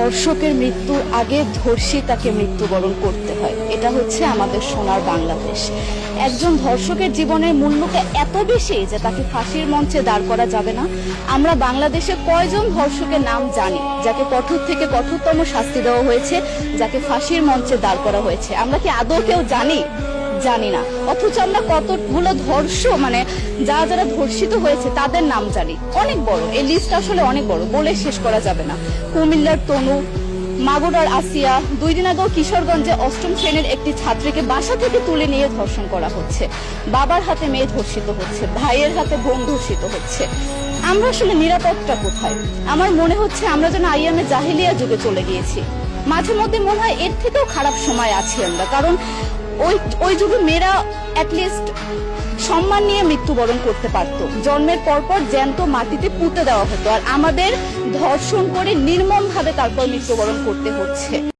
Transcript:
ধর্ষকের মৃত্যুর আগে ধর্ষিতাকে মৃত্যুবরণ করতে হয়। এটা হচ্ছে আমাদের সোনার বাংলাদেশ। একজন ধর্ষকের জীবনের মূল্যটা এত বেশি যে তাকে ফাঁসির মঞ্চে দাঁড় করা যাবে না। আমরা বাংলাদেশে কয়জন ধর্ষকের নাম জানি যাকে কঠোর থেকে কঠোরতম শাস্তি দেওয়া হয়েছে, যাকে ফাঁসির মঞ্চে দাঁড় করা হয়েছে? আমরা কি আদৌ কেউ জানি? জানি না। অথচ আমরা কতগুলো যারা ধর্ষিত হয়েছে তাদের নাম জানি। অনেক বড় এই লিস্ট, আসলে অনেক বড়, বলে শেষ করা যাবে না। কুমিল্লার তনু, মাগুরার আসিয়া, 2 দিন আগেও কিশোরগঞ্জে 8ম শ্রেণীর একটি ছাত্রীকে বাসা থেকে তুলে নিয়ে ধর্ষণ করা হচ্ছে। বাবার হাতে মেয়ে ধর্ষিত হচ্ছে, ভাইয়ের হাতে বোন ধর্ষিত হচ্ছে। আমরা আসলে নিরাপদটা কোথায়? আমার মনে হচ্ছে আমরা যেন আইয়ামে জাহিলিয়া যুগে চলে গিয়েছি। মাঝে মধ্যে মনে হয় এর থেকেও খারাপ সময় আছি আমরা, কারণ ওই যুগে মেয়েরা অ্যাটলিস্ট সম্মান নিয়ে মৃত্যুবরণ করতে পারত। জন্মের পরপর জ্যান্ত মাটিতে পুঁতে দেওয়া হতো, আর আমাদের ধর্ষণ করে নির্মমভাবে তারপর মৃত্যুবরণ করতে হচ্ছে।